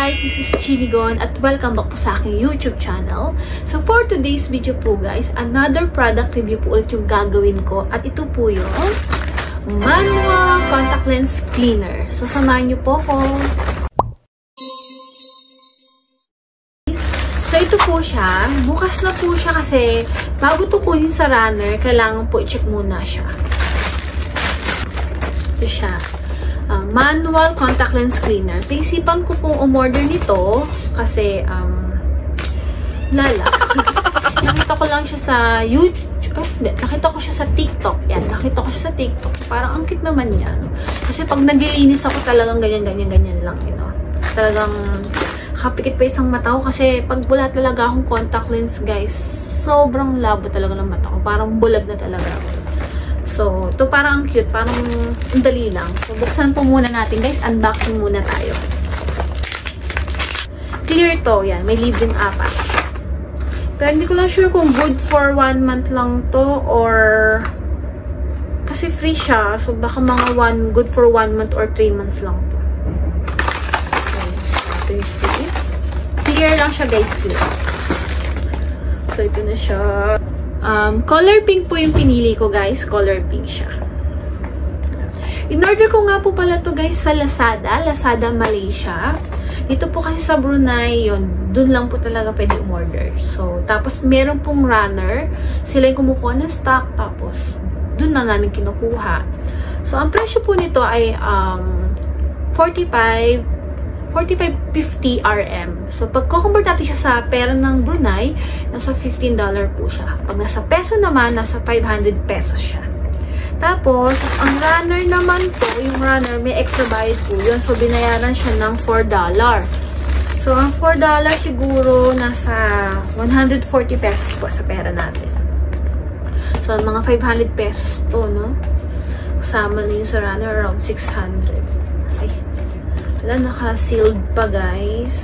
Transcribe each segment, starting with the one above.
guys! This is Chinigon at welcome back po sa aking YouTube channel. So for today's video po guys, another product review po ulit yung gagawin ko at ito po yung manual contact lens cleaner. So samahan niyo po ko. So ito po siya, bukas na po siya kasi bago ito kunin sa runner, kailangan po i-check muna siya. Ito siya. Manual contact lens cleaner. Naisipan ko pong umorder nito kasi nakita ko lang siya sa YouTube. Nakita ko siya sa TikTok. Yan, nakita ko siya sa TikTok. Parang ang cute naman niya. No? Kasi pag naglilinis ako talagang ganyan lang. You know? Talagang kapikit pa isang mata ko kasi pag wala talaga akong contact lens guys, sobrang labo talaga ng mata ko. Parang bulag na talaga ako. So, ito parang ang cute. Parang ang dali lang. So, buksan po muna natin, guys. Unboxing muna tayo. Clear to. Yan. May libreng apat. Pero hindi ko lang sure kung good for 1 month lang to or kasi free siya. So, baka mga good for 1 month or 3 months lang to. Okay. Ito yung free. Clear lang siya, guys. Clear. So, ito na siya. Color pink po yung pinili ko, guys. Color pink siya. In-order ko nga po pala to guys, sa Lazada. Lazada, Malaysia. Dito po kasi sa Brunei, yun. Dun lang po talaga pwede umorder. So, tapos meron pong runner. Sila yung kumukuha ng stock. Tapos, dun na namin kinukuha. So, ang presyo po nito ay 45.50 RM. So, pag kukumbert natin siya sa pera ng Brunei, nasa $15 po siya. Pag nasa peso naman, nasa 500 pesos siya. Tapos, ang runner naman po, yung runner, may extra bayad po yun. So, binayaran siya ng $4. So, ang $4 siguro, nasa 140 pesos po sa pera natin. So, mga 500 pesos to, no? Kasama na yun sa runner, around 600. Ay. Wala, naka-sealed pa, guys.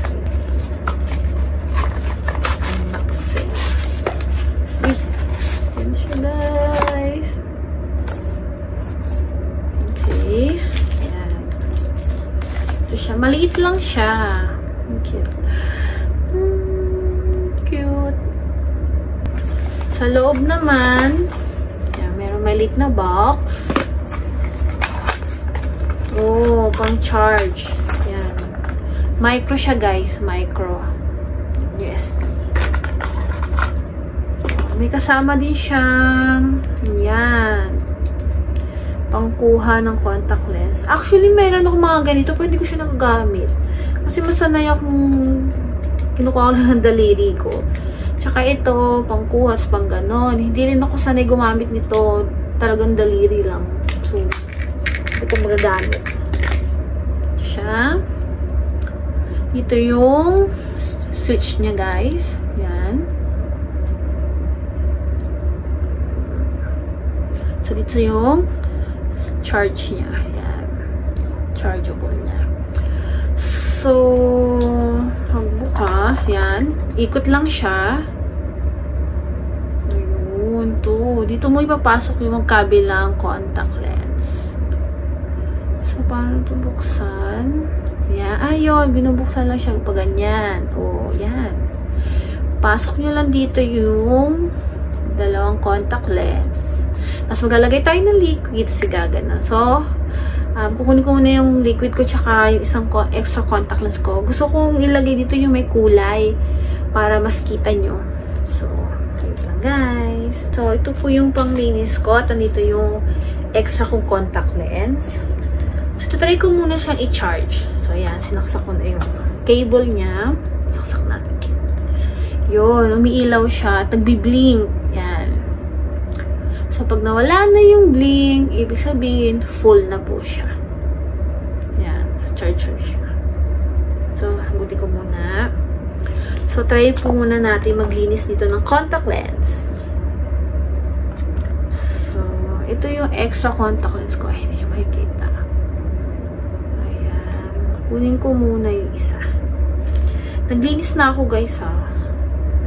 Unboxing. Uy, yan siya, guys. Okay. Ayan. Ito siya. Maliit lang siya. Cute. Cute. Sa loob naman, ayan, meron maliit na box. Oh, pang charge. Yan. Micro siya, guys. Micro. USB. May kasama din siyang yan. Pangkuha ng contact lens. Actually, mayroon akong mga ganito pero hindi ko siya nagagamit. Kasi masanay akong kinukuha ko lang ng daliri ko. Tsaka ito, pangkuha, pang ganon. Hindi rin ako sanay gumamit nito. Talagang daliri lang. So, ito magagamit. Ito siya. Ito yung switch niya, guys. Yan. So, dito yung charge niya. Yan. Chargeable niya. So, pagbukas, yan. Ikot lang siya. Ayun, to. Dito mo ipapasok yung magkabilang contact lens. So, paano ito buksan? Yan. Ayun, binubuksan lang siya pag ganyan. O, yan. Pasok nyo lang dito yung dalawang contact lens. Tapos maglalagay tayo ng liquid si gaganon. So, kukunin ko muna yung liquid ko tsaka yung isang extra contact lens ko. Gusto kong ilagay dito yung may kulay para mas kita nyo. So, ito lang guys. So, ito po yung panglinis ko. At nandito yung extra kong contact lens. So, try ko muna siyang i-charge. So, ayan. Sinaksak ko na yung cable niya. Saksak natin. Yun. Umiilaw siya. At nagbi-blink. Yan. So, pag nawala na yung blink, ibig sabihin, full na po siya. Yan. So, charger siya. So, hagutin ko muna. So, try po muna natin maglinis dito ng contact lens. So, ito yung extra contact lens ko. Ay, hindi nyo makikita. Ayan. Kunin ko muna yung isa. Naglinis na ako, guys, ha.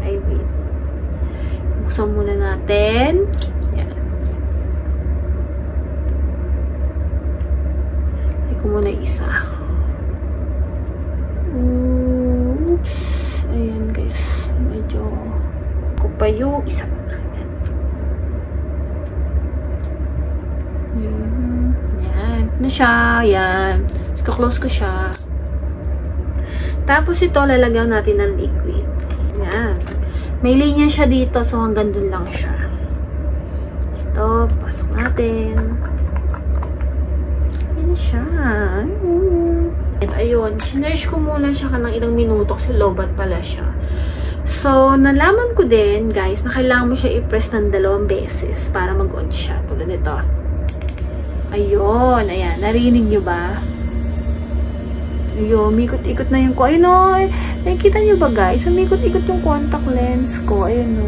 Ay, wait. Buksan muna natin. Ko muna isa. pa yung isa. Yan. Na siya. Yan. Close ko siya. Tapos ito, lalagyan natin ng liquid. Yan. May linya siya dito, so hanggang dun lang siya. Ito, pasok natin. Yan siya. Ayun, sinerge ko muna siya ng ilang minuto kasi lobat pala siya. So, nalaman ko din, guys, na kailangan mo siya i-press ng 2 beses para mag-on siya. Tulad nito. Ayun, ayan. Narinig nyo ba? Ayun, mikot-ikot na yung ko. Ayun o, nakikita nyo ba, guys? Umikot-ikot yung contact lens ko. Ayun o.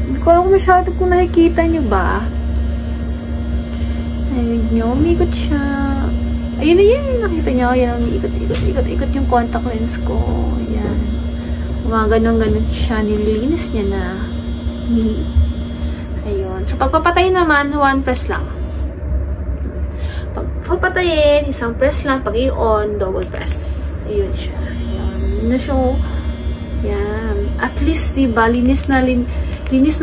Hindi ko alam masyado kung nakikita nyo ba. Ayun nyo, umikot siya. Ayun na yun, nakita nyo. Ayan, ikot-ikot yung contact lens ko. Ayan. Ganun siya. Nililinis niya na. Ayun. So, pagpapatay naman, 1 press lang. Pag papatayin, isang press lang. Pag i-on, double press. Ayun siya. Ayan. Yun na siya. Ayan. At least, diba, linis na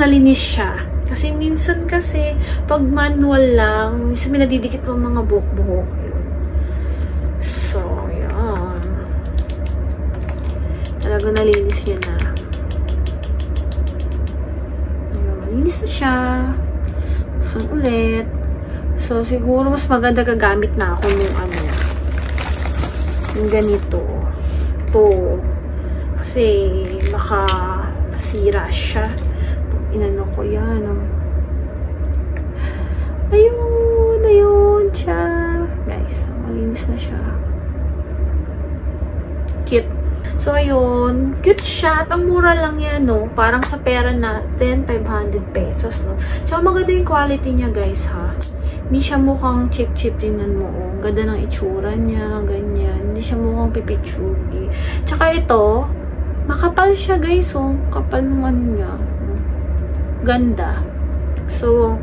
linis siya. Kasi minsan kasi, pag manual lang, minsan may nadidikit po mga buhok-buhok. So, ayan. Talaga nalinis niya na. Ayan, malinis na siya. So, ulit. So, siguro mas maganda gagamit na ako ng ano. Yung ganito. Ito. Kasi, baka masira siya. Inano ko yan. Ayun siya. Guys, malinis na siya. Cute. So, ayun. Cute siya. At ang mura lang yan, no? Parang sa pera natin, 500 pesos, no? Tsaka maganda yung quality niya, guys, ha? Hindi siya mukhang cheap-cheap. Tingnan mo, oh. Ganda ng itsura niya, ganyan. Hindi siya mukhang pipitsugi. Tsaka ito, makapal siya, guys, oh. Kapal naman niya. Ganda. So,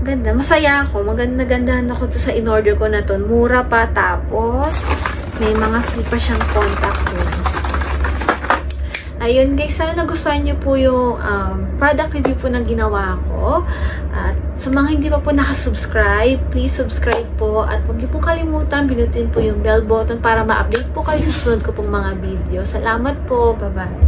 ganda. Masaya ako. Maganda-gandahan ako to sa in-order ko na to. Mura pa. Tapos, may mga free pa siyang contact lens. Ayun, guys. Sana nagustuhan niyo po yung product review po na ginawa ko. At sa mga hindi pa po nakasubscribe, please subscribe po. At huwag niyo po kalimutan, pinutin po yung bell button para ma-update po kayo sa sunod ko pong mga video. Salamat po. Bye-bye.